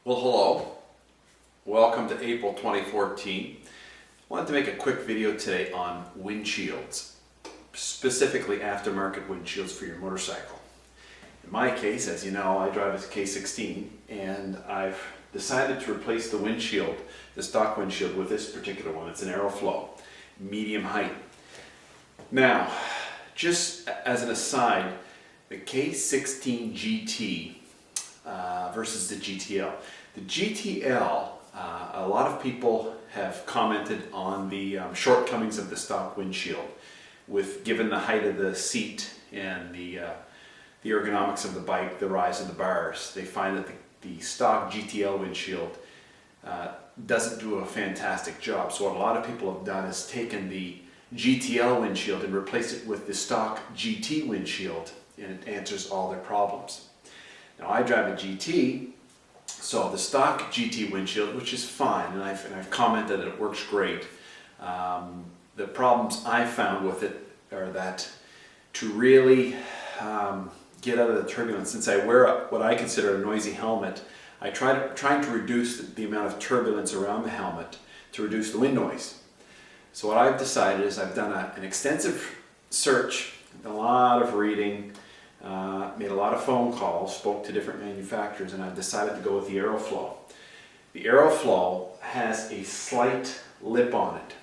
Well, hello. Welcome to April 2014. I wanted to make a quick video today on windshields, specifically aftermarket windshields for your motorcycle. In my case, as you know, I drive a K16 and I've decided to replace the windshield, the stock windshield, with this particular one. It's an Aeroflow, medium height. Now, just as an aside, the K16 GT versus the GTL. The GTL, a lot of people have commented on the shortcomings of the stock windshield, given the height of the seat and the ergonomics of the bike, the rise of the bars. They find that the stock GTL windshield doesn't do a fantastic job. So what a lot of people have done is taken the GTL windshield and replaced it with the stock GT windshield, and it answers all their problems. Now I drive a GT, so the stock GT windshield, which is fine, and I've commented that it works great. The problems I found with it are that to really get out of the turbulence, since I wear what I consider a noisy helmet, I trying to reduce the amount of turbulence around the helmet to reduce the wind noise. So what I've decided is I've done an extensive search, a lot of reading, made a lot of phone calls, spoke to different manufacturers, and I've decided to go with the Aeroflow. The Aeroflow has a slight lip on it.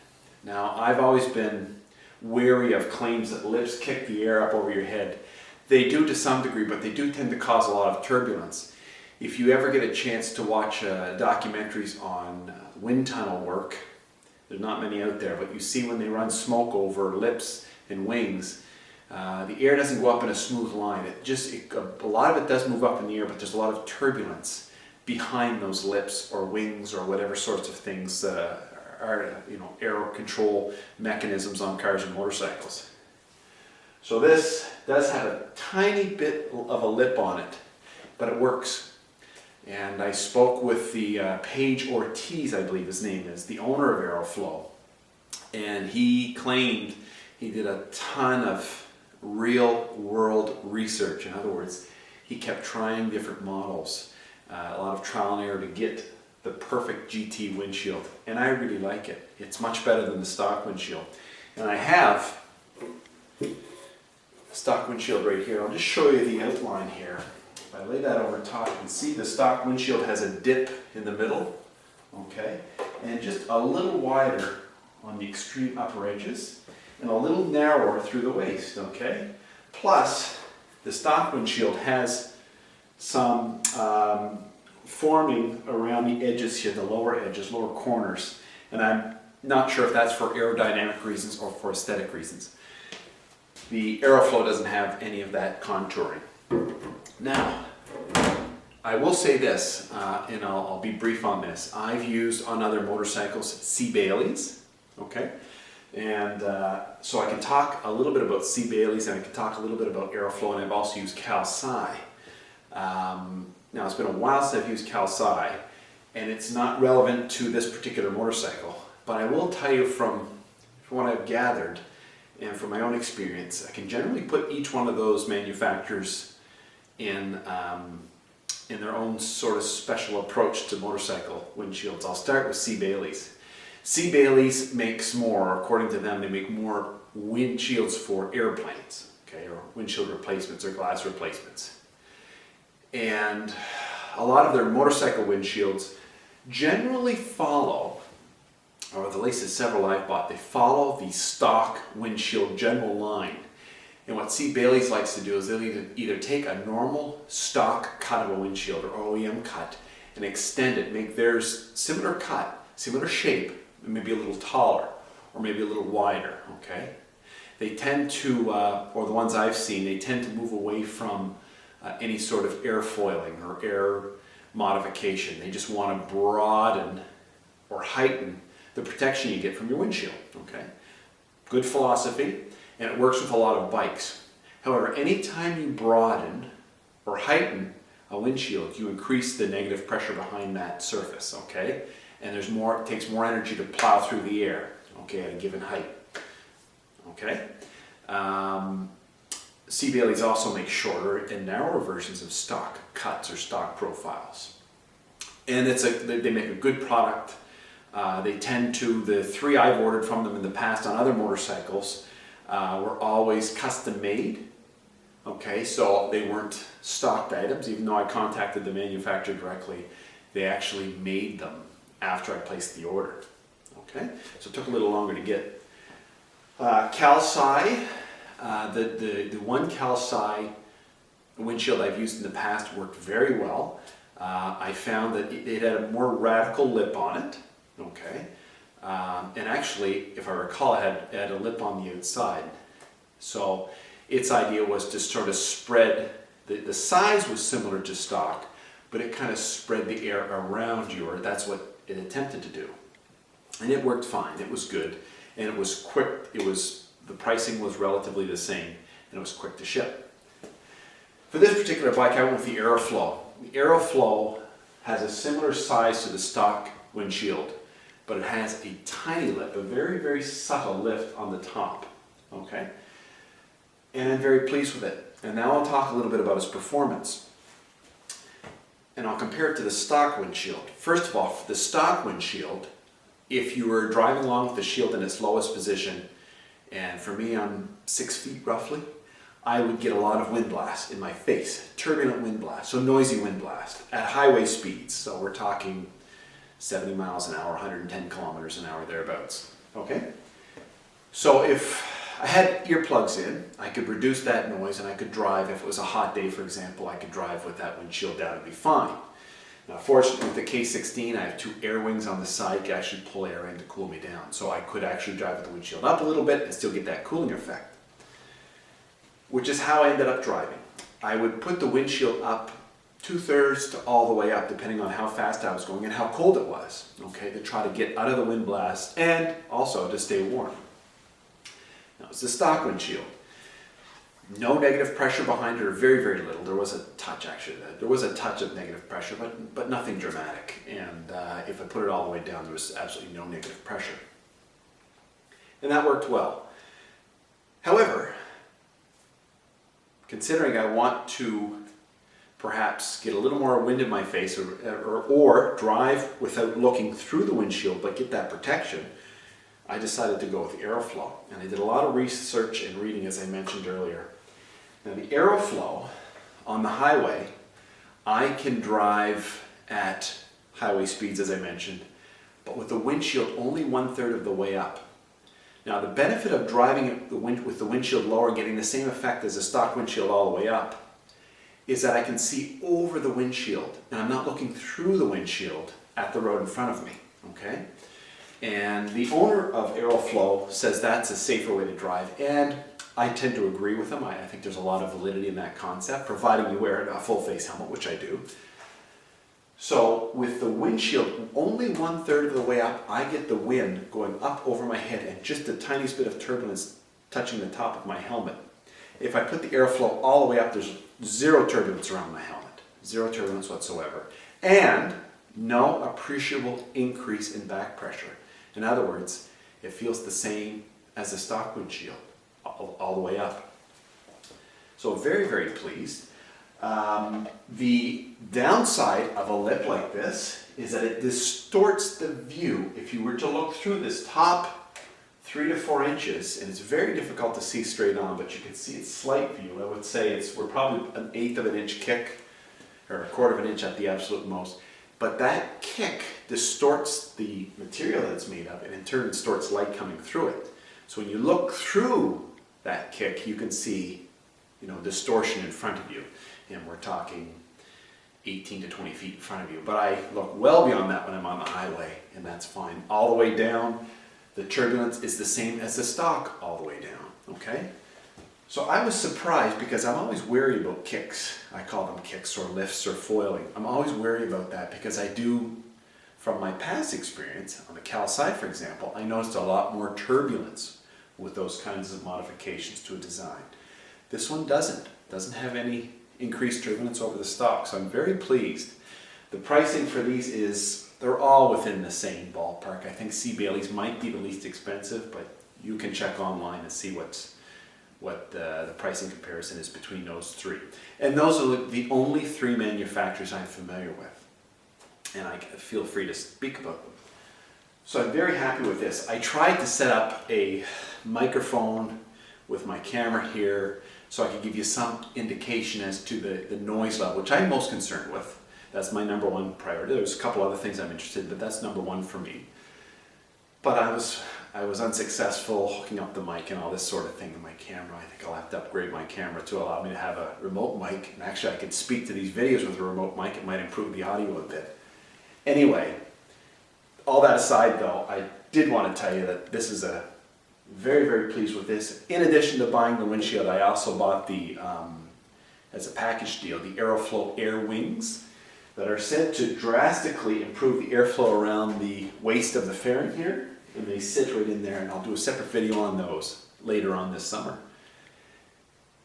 Now, I've always been wary of claims that lips kick the air up over your head. They do to some degree, but they do tend to cause a lot of turbulence. If you ever get a chance to watch documentaries on wind tunnel work, there's not many out there, but you see when they run smoke over lips and wings, the air doesn't go up in a smooth line. A lot of it does move up in the air, but there's a lot of turbulence behind those lips or wings or whatever sorts of things are air control mechanisms on cars and motorcycles. So this does have a tiny bit of a lip on it, but it works. And I spoke with the Page Ortiz, I believe his name is, the owner of Aeroflow, and he claimed he did a ton of real world research. In other words, he kept trying different models, a lot of trial and error to get the perfect GT windshield, and I really like it. It's much better than the stock windshield. And I have a stock windshield right here. I'll just show you the outline here. If I lay that over top, you can see the stock windshield has a dip in the middle, okay, and just a little wider on the extreme upper edges, and a little narrower through the waist, okay? Plus, the stock windshield has some forming around the edges here, the lower edges, lower corners, and I'm not sure if that's for aerodynamic reasons or for aesthetic reasons. The Aeroflow doesn't have any of that contouring. Now, I will say this, and I'll be brief on this. I've used on other motorcycles C. Bailey's, okay? And so I can talk a little bit about C. Bailey's, and I can talk a little bit about Aeroflow, and I've also used Calci. Now it's been a while since I've used Calci, and it's not relevant to this particular motorcycle, but I will tell you from what I've gathered and from my own experience, I can generally put each one of those manufacturers in their own sort of special approach to motorcycle windshields. I'll start with C. Bailey's. C. Bailey's makes more, according to them, they make more windshields for airplanes, okay, or windshield replacements or glass replacements. And a lot of their motorcycle windshields generally follow, or at least several I've bought, they follow the stock windshield general line. And what C. Bailey's likes to do is they'll either take a normal stock cut of a windshield or OEM cut and extend it, make theirs similar cut, similar shape, maybe a little taller or maybe a little wider, okay? They tend to, or the ones I've seen, they tend to move away from any sort of airfoiling or air modification. They just want to broaden or heighten the protection you get from your windshield, okay? Good philosophy, and it works with a lot of bikes. However, anytime you broaden or heighten a windshield, you increase the negative pressure behind that surface, okay? And it takes more energy to plow through the air, okay, at a given height, okay? C. Bailey's also makes shorter and narrower versions of stock cuts or stock profiles. And they make a good product. They tend to, the 3 I've ordered from them in the past on other motorcycles were always custom made. Okay, so they weren't stocked items. Even though I contacted the manufacturer directly, they actually made them after I placed the order. Okay, so it took a little longer to get. Calci, the one Calci windshield I've used in the past worked very well. I found that it had a more radical lip on it. Okay, and actually, if I recall, it had a lip on the outside. So its idea was to sort of spread, the size was similar to stock, but it kind of spread the air around you, or that's what it attempted to do. And it worked fine, it was good, and it was quick, the pricing was relatively the same, and it was quick to ship. For this particular bike, I went with the Aeroflow. The Aeroflow has a similar size to the stock windshield, but it has a tiny lip, a very, very subtle lift on the top. Okay? And I'm very pleased with it. And now I'll talk a little bit about its performance. And I'll compare it to the stock windshield. First of all, for the stock windshield, if you were driving along with the shield in its lowest position, and for me I'm 6 feet roughly, I would get a lot of wind blast in my face, turbulent wind blast, so noisy wind blast at highway speeds. So we're talking 70 miles an hour, 110 kilometers an hour, thereabouts. Okay? So if I had earplugs in, I could reduce that noise and I could drive. If it was a hot day, for example, I could drive with that windshield down and be fine. Now, fortunately, with the K16, I have 2 air wings on the side to actually pull air in to cool me down. So I could actually drive with the windshield up a little bit and still get that cooling effect, which is how I ended up driving. I would put the windshield up 2/3 to all the way up, depending on how fast I was going and how cold it was, okay, to try to get out of the wind blast and also to stay warm. Now, it's the stock windshield. No negative pressure behind it, or very, very little. There was a touch, actually. There was a touch of negative pressure, but nothing dramatic. And if I put it all the way down, there was absolutely no negative pressure. And that worked well. However, considering I want to perhaps get a little more wind in my face or drive without looking through the windshield but get that protection, I decided to go with the Aeroflow. And I did a lot of research and reading, as I mentioned earlier. Now, the Aeroflow on the highway, I can drive at highway speeds, as I mentioned, but with the windshield only 1/3 of the way up. Now, the benefit of driving with the windshield lower and getting the same effect as a stock windshield all the way up is that I can see over the windshield, and I'm not looking through the windshield at the road in front of me, okay? And the owner of Aeroflow says that's a safer way to drive, and I tend to agree with him. I think there's a lot of validity in that concept, providing you wear a full face helmet, which I do. So with the windshield only 1/3 of the way up, I get the wind going up over my head and just the tiniest bit of turbulence touching the top of my helmet. If I put the Aeroflow all the way up, there's zero turbulence around my helmet. Zero turbulence whatsoever. And no appreciable increase in back pressure. In other words, it feels the same as a stock windshield all the way up. So very, very pleased. The downside of a lip like this is that it distorts the view if you were to look through this top 3 to 4 inches, and it's very difficult to see straight on, but you can see its slight view. I would say we're probably 1/8 of an inch kick, or 1/4 of an inch at the absolute most. But that kick distorts the material that it's made of, and in turn distorts light coming through it. So when you look through that kick, you can see, distortion in front of you. And we're talking 18 to 20 feet in front of you. But I look well beyond that when I'm on the highway, and that's fine. All the way down, the turbulence is the same as the stock all the way down, okay? So I was surprised because I'm always wary about kicks. I call them kicks or lifts or foiling. I'm always wary about that because I do, from my past experience, on the Calci, for example, I noticed a lot more turbulence with those kinds of modifications to a design. This one doesn't have any increased turbulence over the stock, so I'm very pleased. The pricing for these they're all within the same ballpark. I think C. Bailey's might be the least expensive, but you can check online and see what the pricing comparison is between those 3. And those are the only 3 manufacturers I'm familiar with. and I feel free to speak about them. So I'm very happy with this. I tried to set up a microphone with my camera here so I could give you some indication as to the noise level, which I'm most concerned with. That's my number one priority. There's a couple other things I'm interested in, but that's number one for me. But I was unsuccessful hooking up the mic and all this sort of thing to my camera. I think I'll have to upgrade my camera to allow me to have a remote mic. And actually I could speak to these videos with a remote mic. It might improve the audio a bit. Anyway, all that aside though, I did want to tell you that this is a very, very pleased with this. In addition to buying the windshield, I also bought the, as a package deal, the Aeroflow air wings that are said to drastically improve the airflow around the waist of the fairing here. And they sit right in there, and I'll do a separate video on those later on this summer.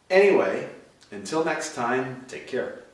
Anyway, until next time, take care.